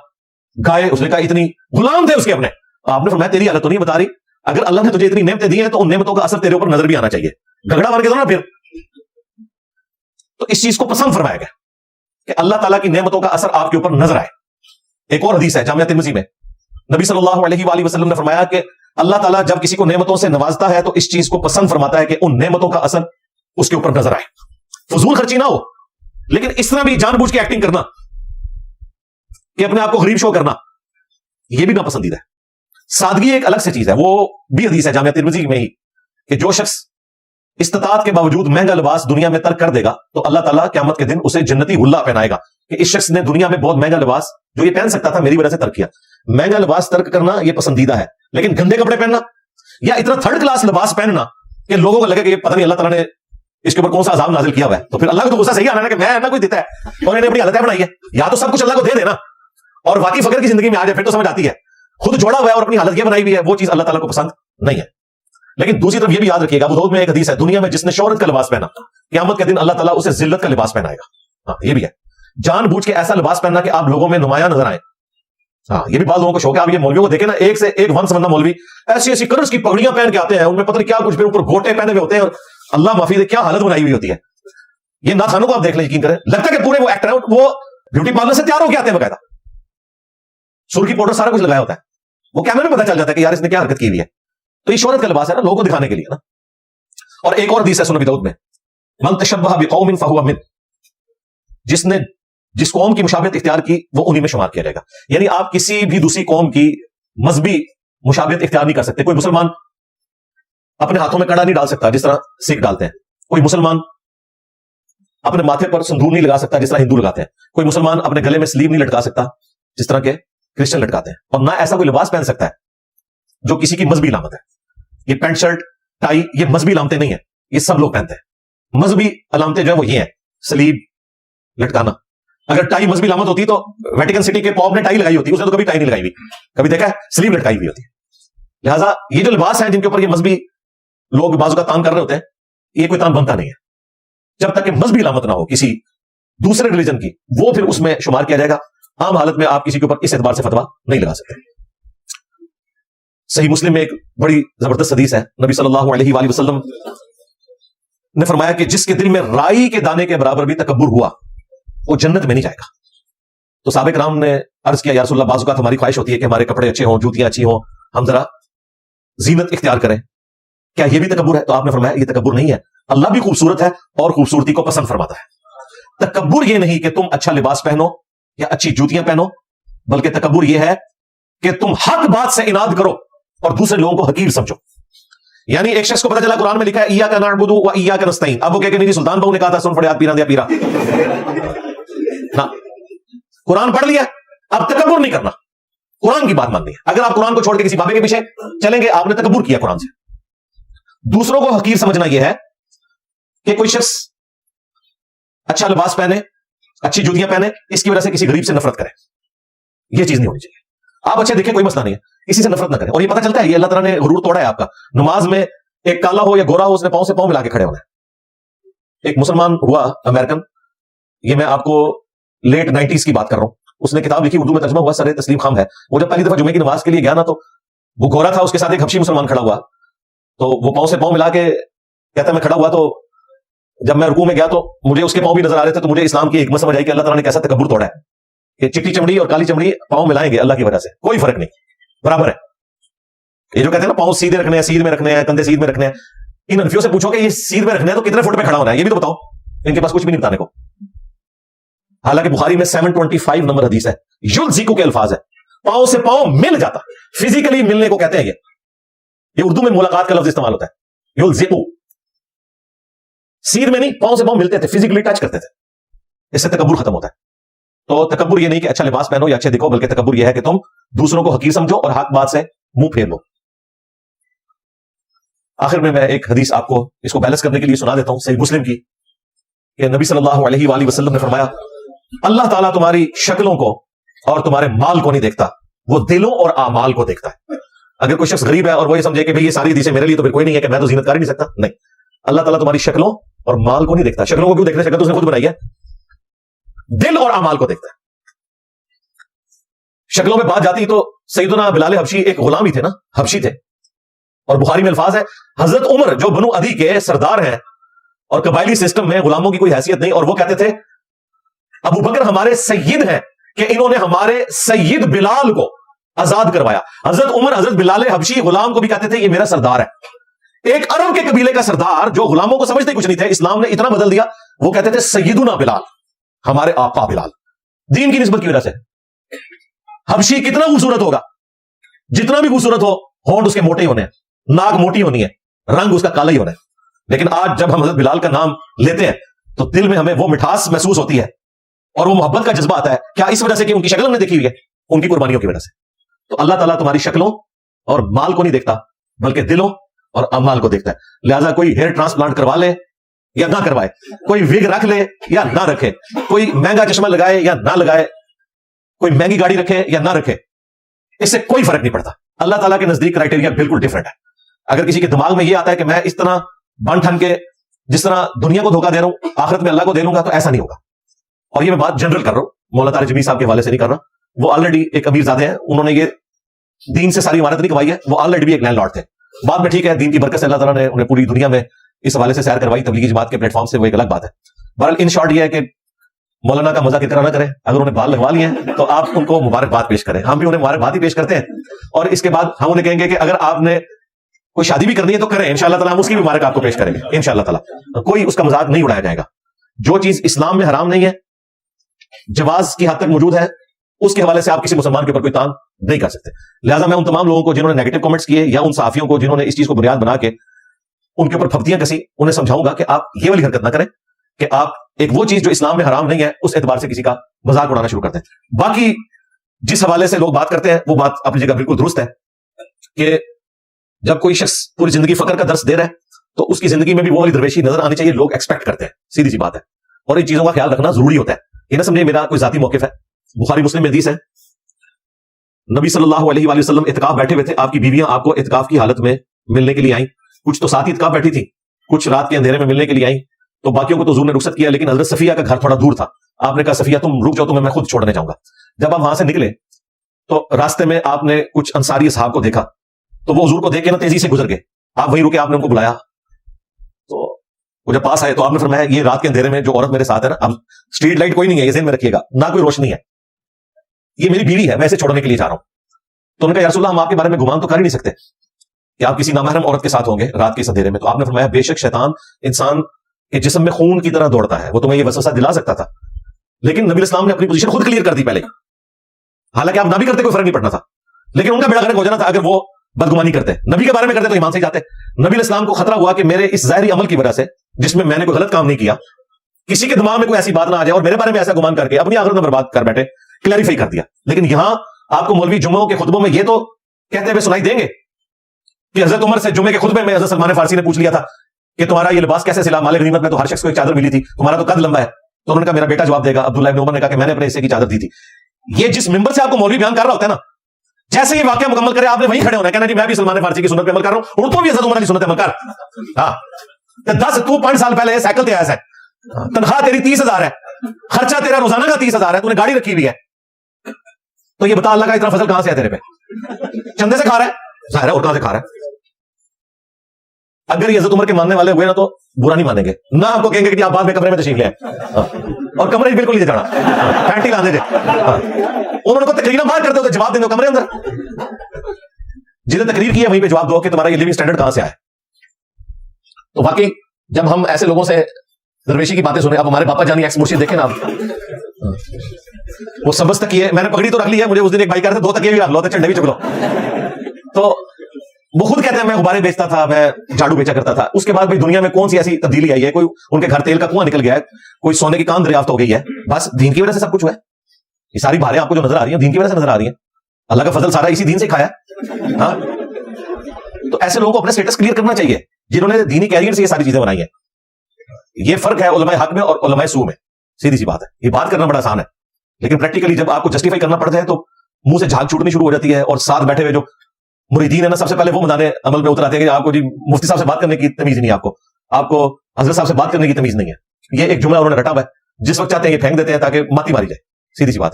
گائے اس نے کہا اتنی, غلام تھے اس کے اپنے. آپ نے فرمایا تیری حالت تو نہیں بتا رہی, اگر اللہ نے تجھے اتنی نعمتیں دی ہیں تو ان نعمتوں کا اثر تیرے اوپر نظر بھی آنا چاہیے. گھگڑا مار کے دو نا پھر. تو اس چیز کو پسند فرمایا گیا کہ اللہ تعالیٰ کی نعمتوں کا اثر آپ کے اوپر نظر آئے. ایک اور حدیث ہے جامعہ ترمذی میں, نبی صلی اللہ علیہ وآلہ وسلم نے فرمایا کہ اللہ تعالیٰ جب کسی کو نعمتوں سے نوازتا ہے تو اس چیز کو پسند فرماتا ہے کہ ان نعمتوں کا اثر اس کے اوپر نظر آئے. فضول خرچی نہ ہو, لیکن اس طرح بھی جان بوجھ کے ایکٹنگ کرنا کہ اپنے آپ کو غریب شو کرنا, یہ بھی ناپسندیدہ ہے. سادگی ایک الگ سے چیز ہے, وہ بھی حدیث ہے جامعہ ترمذی میں ہی کہ جو شخص استطاعت کے باوجود مہنگا لباس دنیا میں ترک کر دے گا تو اللہ تعالیٰ قیامت کے دن اسے جنتی حلہ پہنائے گا کہ اس شخص نے دنیا میں بہت مہنگا لباس جو یہ پہن سکتا تھا میری وجہ سے ترک کیا. مہنگا لباس ترک کرنا یہ پسندیدہ ہے, لیکن گندے کپڑے پہننا یا اتنا تھرڈ کلاس لباس پہننا کہ لوگوں کو لگے کہ یہ پتہ نہیں اللہ تعالیٰ نے اس کے اوپر کون سا عذاب نازل کیا ہوا ہے, تو پھر اللہ کو تو غصہ صحیح آنا ہے کہ میں نہ کوئی دیتا ہے اور انہیں اپنی حالتیں بنائی ہے. یا تو سب کچھ اللہ کو دے دینا اور واقعی فقر کی زندگی میں آ جائے, پھر تو سمجھ آتی ہے. خود جوڑا ہوا ہے اور اپنی حالت یہ بنائی ہوئی ہے, وہ چیز اللہ تعالیٰ کو پسند نہیں ہے. لیکن دوسری طرف یہ بھی یاد رکھیے گا, ابو داؤد میں ایک حدیث ہے, دنیا میں جس نے شہرت کا لباس پہنا قیامت کے دن اللہ تعالیٰ اسے ذلت کا لباس پہنائے گا. ہاں یہ بھی ہے, جان بوجھ کے ایسا لباس پہننا کہ آپ لوگوں میں نمایاں نظر آئے. ہاں یہ بھی بعض لوگوں کو شوق ہے. آپ یہ مولویوں کو دیکھیں نا, ایک سے ایک ون سمندہ مولوی ایسی ایسی کرس کی پگڑیاں پہن کے آتے ہیں, ان میں پتہ نہیں کیا کچھ, پھر اوپر گھوٹے پہنے ہوئے ہوتے ہیں, اور اللہ معافی دے کیا حالت بنائی ہوئی ہوتی ہے. یہ نہ خانوں کو آپ دیکھ لیں, یقین کریں, لگتا ہے کہ پورے وہ ایکٹر ہیں, وہ بیوٹی پارلر سے تیار ہو کے آتے ہیں, باقاعدہ سرخی پاؤڈر سارا کچھ لگایا ہوتا ہے. وہ کیمرے میں پتہ چل جاتا ہے کہ یار اس نے کیا حرکت کی ہوئی ہے. تو یہ شہرت کا لباس ہے نا, لوگوں کو دکھانے کے لیے نا. اور ایک اور حدیث ہے سنن نبی داؤد میں, من تشبہ بقوم فہو من, جس قوم کی مشابہت اختیار کی وہ انہی میں شمار کیا جائے گا. یعنی آپ کسی بھی دوسری قوم کی مذہبی مشابہت اختیار نہیں کر سکتے. کوئی مسلمان اپنے ہاتھوں میں کڑا نہیں ڈال سکتا جس طرح سکھ ڈالتے ہیں. کوئی مسلمان اپنے ماتھے پر سندور نہیں لگا سکتا جس طرح ہندو لگاتے ہیں. کوئی مسلمان اپنے گلے میں سلیو نہیں لٹکا سکتا جس طرح کے کرسچن لٹکاتے ہیں. اور نہ ایسا کوئی لباس پہن سکتا ہے جو کسی کی مذہبی علامت ہے. یہ پینٹ شرٹ ٹائی یہ مذہبی علامتیں نہیں ہیں, یہ سب لوگ پہنتے ہیں. مذہبی علامتیں جو ہیں وہ یہ ہیں, سلیب لٹکانا, اگر ٹائی مذہبی علامت ہوتی تو ویٹیکن سٹی کے پوپ نے ٹائی لگائی ہوتی، اس نے تو کبھی ٹائی نہیں لگائی ہوئی، کبھی دیکھا ہے سلیو لٹکائی ہوئی ہوتی ہے۔ لہٰذا یہ جو لباس ہیں جن کے اوپر یہ مذہبی لوگ بازو کا تان کر رہے ہوتے ہیں، یہ کوئی تان بنتا نہیں ہے جب تک کہ مذہبی علامت نہ ہو کسی دوسرے ریلیجن کی، وہ پھر اس میں شمار کیا جائے گا۔ عام حالت میں آپ کسی کے اوپر اس اعتبار سے فتویٰ نہیں لگا سکتے۔ صحیح مسلم میں ایک بڑی زبردست حدیث ہے، نبی صلی اللہ علیہ وآلہ وسلم نے فرمایا کہ جس کے دل میں رائی کے دانے کے برابر بھی تکبر ہوا وہ جنت میں نہیں جائے گا۔ تو صحابہ کرام نے عرض کیا یا رسول اللہ، بعض اوقات ہماری خواہش ہوتی ہے کہ ہمارے کپڑے اچھے ہوں، جوتیاں اچھی ہوں، ہم ذرا زینت اختیار کریں، کیا یہ بھی تکبر ہے؟ تو آپ نے فرمایا یہ تکبر نہیں ہے، اللہ بھی خوبصورت ہے اور خوبصورتی کو پسند فرماتا ہے۔ تکبر یہ نہیں کہ تم اچھا لباس پہنو یا اچھی جوتیاں پہنو، بلکہ تکبر یہ ہے کہ تم حق بات سے اناد کرو اور دوسرے لوگوں کو حقیر سمجھو۔ یعنی ایک شخص کو پتا چلا قرآن میں لکھا ہے ایاک نعبد و ایاک نستعین، اب وہ کہ نہیں سلطان بہو نے کہا تھا سن فریاد پیرا دیا پیرا، قرآن پڑھ لیا، اب تکبر نہیں کرنا، قرآن کی بات ماننی ہے۔ اگر آپ قرآن کو چھوڑ کے کسی بابے کے پیچھے چلیں گے آپ نے تکبر کیا قرآن سے۔ دوسروں کو حقیر سمجھنا یہ ہے کہ کوئی شخص اچھا لباس پہنے، اچھی جوتیاں پہنے، اس کی وجہ سے کسی غریب سے نفرت کرے، یہ چیز نہیں ہونی چاہیے۔ آپ اچھے دیکھیں کوئی مسئلہ نہیں ہے، کسی سے نفرت نہ کریں۔ اور یہ پتہ چلتا ہے یہ اللہ تعالیٰ نے غرور توڑا ہے آپ کا۔ نماز میں ایک کالا ہو یا گورا ہو، اس نے پاؤں سے پاؤں ملا کے کھڑے ہونا ہے۔ ایک مسلمان ہوا امریکن، یہ میں آپ کو لیٹ 90s کی بات کر رہا ہوں، اس نے کتاب لکھی، اردو میں ترجمہ ہوا، سر تسلیم خام ہے۔ وہ جب پہلی دفعہ جمعے کی نماز کے لیے گیا نا تو وہ گورا تھا، اس کے ساتھ ایک حبشی مسلمان کھڑا ہوا، تو وہ پاؤں سے پاؤں ملا کے کہتا ہے میں کھڑا ہوا، تو جب میں رکوع میں گیا تو مجھے اس کے پاؤں بھی نظر آ رہے تھے، تو مجھے اسلام کی حکمت سمجھ آئی کہ اللہ تعالیٰ نے کیسا تکبر توڑا ہے کہ چٹی چمڑی اور کالی چمڑی پاؤں ملائیں گے اللہ کی وجہ سے، کوئی فرق نہیں، برابر ہے۔ یہ جو کہتے ہیں نا پاؤں سیدھے رکھنے ہیں، سیدھ میں رکھنے ہیں، کندھے سیدھ میں رکھنے ہیں، ان انفیوں سے پوچھو کہ یہ سیدھ میں رکھنے ہیں تو کتنے فٹ پہ کھڑا ہونا ہے، یہ بھی تو بتاؤ، ان کے پاس کچھ بھی نہیں بتانے کو۔ حالانکہ بخاری میں 725 نمبر حدیث ہے، یلزقو کے الفاظ ہے، پاؤں سے پاؤں مل جاتا، فزیکلی ملنے کو کہتے ہیں۔ یہ اردو میں ملاقات کا لفظ استعمال ہوتا ہے، یلزقو، سیدھ میں نہیں، پاؤں سے پاؤں ملتے تھے، فزیکلی ٹچ کرتے تھے، اس سے تکبر ختم ہوتا ہے۔ تو تکبر یہ نہیں کہ اچھا لباس پہنو یا اچھے دکھو، بلکہ تکبر یہ ہے کہ تم دوسروں کو حقیر سمجھو اور حق بات سے منہ پھیر لو۔ آخر میں ایک حدیث آپ کو اس کو بیلنس کرنے کے لیے سنا دیتا ہوں، صحیح مسلم کی، کہ نبی صلی اللہ علیہ وآلہ وسلم نے فرمایا اللہ تعالیٰ تمہاری شکلوں کو اور تمہارے مال کو نہیں دیکھتا، وہ دلوں اور اعمال کو دیکھتا ہے۔ اگر کوئی شخص غریب ہے اور وہ یہ سمجھے کہ بھئی یہ ساری حدیثیں میرے لیے تو پھر کوئی نہیں ہے کہ میں تو زینت کر ہی نہیں سکتا، نہیں، اللہ تعالیٰ تمہاری شکلوں اور مال کو نہیں دیکھتا۔ شکلوں کو کیوں دیکھتا ہے؟ شکل تو اس نے خود بنائی ہے، دل اور اعمال کو دیکھتا ہے۔ شکلوں میں بات جاتی تو سیدنا بلال حبشی ایک غلام ہی تھے نا، حبشی تھے، اور بخاری میں الفاظ ہے حضرت عمر جو بنو عدی کے سردار ہیں اور قبائلی سسٹم میں غلاموں کی کوئی حیثیت نہیں، اور وہ کہتے تھے ابو بکر ہمارے سید ہیں کہ انہوں نے ہمارے سید بلال کو آزاد کروایا۔ حضرت عمر حضرت بلال حبشی غلام کو بھی کہتے تھے یہ میرا سردار ہے۔ ایک عرب کے قبیلے کا سردار جو غلاموں کو سمجھتے کچھ نہیں تھے، اسلام نے اتنا بدل دیا، وہ کہتے تھے سیدنا بلال، ہمارے آقا بلال، دین کی نسبت کی وجہ سے۔ حبشی کتنا خوبصورت ہوگا، جتنا بھی خوبصورت ہو، ہونٹ اس کے موٹے ہونے ہیں، ناک موٹی ہونی ہے، رنگ اس کا کالا ہی ہونا ہے، لیکن آج جب ہم حضرت بلال کا نام لیتے ہیں تو دل میں ہمیں وہ مٹھاس محسوس ہوتی ہے اور وہ محبت کا جذبہ آتا ہے۔ کیا اس وجہ سے کہ ان کی شکل ہم نے دیکھی ہوئی ہے؟ ان کی قربانیوں کی وجہ سے۔ تو اللہ تعالیٰ تمہاری شکلوں اور مال کو نہیں دیکھتا بلکہ دلوں اور اعمال کو دیکھتا ہے۔ لہٰذا کوئی ہیئر ٹرانسپلانٹ کروا لے یا نہ کروائے، کوئی وگ رکھ لے یا نہ رکھے، کوئی مہنگا چشمہ لگائے یا نہ لگائے، کوئی مہنگی گاڑی رکھے یا نہ رکھے، اس سے کوئی فرق نہیں پڑتا۔ اللہ تعالیٰ کے نزدیک کرائٹیریا بالکل ڈفرنٹ ہے۔ اگر کسی کے دماغ میں یہ آتا ہے کہ میں اس طرح بن ٹھن کے جس طرح دنیا کو دھوکہ دے رہا ہوں آخرت میں اللہ کو دے لوں گا، تو ایسا نہیں ہوگا۔ اور یہ میں بات جنرل کر رہا ہوں، مولانا طارق جمیل صاحب کے حوالے سے نہیں کر رہا، وہ آلریڈی ایک امیر زادے ہیں، انہوں نے یہ دین سے ساری عمارت نہیں کمائی ہے، وہ آلریڈی بھی ایک لینڈ لارڈ تھے۔ بعد میں ٹھیک ہے دین کی برکت سے اللہ تعالیٰ نے انہیں پوری دنیا میں اس حوالے سے سیر کروائی، تبلیغی جماعت کے پلیٹ فارم سے، وہ ایک الگ بات ہے۔ بہرحال ان شارٹ یہ ہے کہ مولانا کا مذاق اتنا نہ کریں، اگر انہیں بال لگوا لیے ہیں تو آپ ان کو مبارکباد پیش کریں، ہم بھی انہیں مبارکباد ہی پیش کرتے ہیں، اور اس کے بعد ہم انہیں کہیں گے کہ اگر آپ نے کوئی شادی بھی کرنی ہے تو کریں، انشاءاللہ تعالیٰ ہم اس کی بھی مبارک آپ کو پیش کریں گے انشاءاللہ تعالیٰ، کوئی اس کا مذاق نہیں اڑایا جائے گا۔ جو چیز اسلام میں حرام نہیں ہے، جواز کی حد تک موجود ہے، اس کے حوالے سے آپ کسی مسلمان کے اوپر کوئی تان نہیں کر سکتے۔ لہٰذا میں ان تمام لوگوں کو جنہوں نے نیگیٹو کمنٹس کیے یا ان صحافیوں کو جنہوں نے اس چیز کو بنیاد بنا کے ان کے اوپر پھپتیاں کسی، انہیں سمجھاؤں گا کہ آپ یہ والی حرکت نہ کریں کہ آپ ایک وہ چیز جو اسلام میں حرام نہیں ہے اس اعتبار سے کسی کا مذاق اڑانا شروع کرتے ہیں۔ باقی جس حوالے سے لوگ بات کرتے ہیں وہ بات اپنی جگہ بالکل درست ہے کہ جب کوئی شخص پوری زندگی فقر کا درس دے رہا ہے تو اس کی زندگی میں بھی وہ والی درویشی نظر آنی چاہیے، لوگ ایکسپیکٹ کرتے ہیں، سیدھی سی بات ہے، اور ان چیزوں کا خیال رکھنا ضروری ہوتا ہے۔ یہ نہ سمجھے میرا کوئی ذاتی موقف ہے. بخاری مسلم میں حدیث ہے, نبی صلی اللہ علیہ وآلہ وسلم اعتکاف بیٹھے ہوئے تھے, آپ کی بیویاں آپ کو اعتکاف کی حالت میں ملنے کے لیے آئیں. کچھ تو ساتھ ہی اعتکاف بیٹھی تھی, کچھ رات کے اندھیرے میں ملنے کے لیے آئیں. تو باقیوں کو تو حضور نے رخصت کیا, لیکن حضرت صفیہ کا گھر تھوڑا دور تھا. آپ نے کہا صفیہ تم رک جاؤ, تمہیں میں خود چھوڑنے جاؤں گا. جب آپ وہاں سے نکلے تو راستے میں آپ نے کچھ انصاری اصحاب کو دیکھا, تو وہ حضور کو دیکھ کے نا تیزی سے گزر گئے. آپ وہیں رکے, آپ نے ان کو بلایا. تو وہ جب پاس آئے تو آپ نے فرمایا یہ رات کے اندھیرے میں جو عورت میرے ساتھ ہے نا, اب اسٹریٹ لائٹ کوئی نہیں ہے, یہ ذہن میں رکھیے گا, نہ کوئی روشنی ہے, یہ میری بیوی ہے, میں اسے چھوڑنے کے لیے جا رہا ہوں. تو انہوں نے کہا یا رسول اللہ ہم آپ کے بارے میں گمان تو کر ہی نہیں سکتے کہ آپ کسی نامحرم عورت کے ساتھ ہوں گے رات کے اس اندھیرے میں. تو آپ نے فرمایا بے شک شیطان انسان کے جسم میں خون کی طرح دوڑتا ہے, وہ تمہیں یہ وسوسہ دلا سکتا تھا, لیکن نبی اسلام نے اپنی پوزیشن خود کلیئر کر دی پہلے. حالانکہ آپ نہ بھی کرتے کوئی فرق نہیں پڑنا تھا, لیکن ان کا بیڑا غرق ہو جانا تھا اگر وہ بدگمانی کرتے. نبی کے بارے میں کرتے تو ایمان سے ہی جاتے. نبی اسلام کو خطرہ ہوا کہ میرے اس ظاہری عمل کی وجہ سے, جس میں میں نے کوئی غلط کام نہیں کیا, کسی کے دماغ میں کوئی ایسی بات نہ آ جائے اور میرے بارے میں ایسا گمان کر کے اپنی آخرت میں برباد کر بیٹھے. کلیریفائی کر دیا. لیکن یہاں آپ کو مولوی جمعوں کے خطبوں میں یہ تو کہتے ہوئے سنائی دیں گے کہ حضرت عمر سے جمعے کے خطبے میں حضرت سلمان فارسی نے پوچھ لیا تھا کہ تمہارا یہ لباس کیسے سلا, مال غنیمت میں تو ہر شخص کو ایک چادر ملی تھی, تمہارا تو قد لمبا ہے. تو انہوں نے کہا میرا بیٹا جواب دے گا. عبداللہ ابن عمر نے کہا کہ میں نے اپنے حصے کی چادر دی تھی. یہ جس ممبر سے آپ کو مولوی بیان کر رہا ہوتا ہے نا, جیسے یہ واقعہ مکمل کرے آپ نے وہیں کھڑے ہونا ہے, کہنا جی میں بھی سلمان فارسی کی سنت پہ عمل کر رہا ہوں, ان کو بھی حضرت عمر کی سنت پہ عمل کر. ہاں 10 5 سال پہلے سائیکل پہ آیا ہے, تنخواہ تیری 30,000 ہے, خرچہ تیرا روزانہ کا 30,000 ہے, تو نے گاڑی رکھی ہوئی ہے, تو یہ بتا اللہ کا اتنا فضل کہاں سے ہے تیرے پہ؟ چندے سے کھا رہا ہے, ظاہر ہے, اور کہاں سے کھا رہا ہے؟ اگر یہ حضرت عمر کے ماننے والے ہوئے نا تو برا نہیں مانیں گے, نہ آپ کو کہیں گے کہ آپ بعد میں کمرے میں تشریف لے آئے, اور کمرے بالکل نہیں جانا, پینٹی لاندے جے. انہوں کو تقریر باہر کرتے ہوتے جواب دیں دو کمرے اندر, جنہیں تقریر کی ہے وہیں پہ جواب دو کہ تمہارا یہ لیونگ سٹینڈرڈ کہاں سے آیا. تو واقعی جب ہم ایسے لوگوں سے درویشی کی باتیں سنیں, اب ہمارے باپا جانی ایکس مرشد دیکھیں نا آپ, وہ سبز تکیے, میں نے پگڑی تو رکھ لی ہے, مجھے اس دن ایک بھائی کہہ رہے تھے 2 تکیے بھی رکھ لو, چنڈے بھی چک لو. تو وہ خود کہتے ہیں میں غبارے بیچتا تھا, میں جھاڑو بیچا کرتا تھا. اس کے بعد بھائی دنیا میں کون سی ایسی تبدیلی آئی ہے, کوئی ان کے گھر تیل کا کنواں نکل گیا ہے, کوئی سونے کی کان دریافت ہو گئی ہے, بس دین کی وجہ سے سب کچھ ہوا ہے. یہ ساری بھاریں آپ کو جو نظر آ رہی ہیں دین کی وجہ سے نظر آ رہی ہیں. اللہ کا فضل سارا اسی دین سے کھایا. ہاں تو ایسے لوگوں کو اپنا اسٹیٹس کلیئر کرنا چاہیے جنہوں نے دینی کیریئر سے یہ ساری چیزیں بنائی ہیں. یہ فرق ہے علماء حق میں اور علماء سو میں, سیدھی سی بات ہے. یہ بات کرنا بڑا آسان ہے, لیکن پریکٹیکلی جب آپ کو جسٹیفائی کرنا پڑ جائے تو منہ سے جھاگ چھوٹنی شروع ہو جاتی ہے. اور ساتھ بیٹھے ہوئے جو مریدین ہے نا, سب سے پہلے وہ میدان عمل میں اتر آتے ہیں کہ آپ کو جی مفتی صاحب سے بات کرنے کی تمیز نہیں, آپ کو حضرت صاحب سے بات کرنے کی تمیز نہیں ہے. یہ ایک جملہ انہوں نے رٹا ہوا ہے, جس وقت چاہتے ہیں یہ پھینک دیتے ہیں تاکہ ماتی ماری جائے. سیدھی سی بات.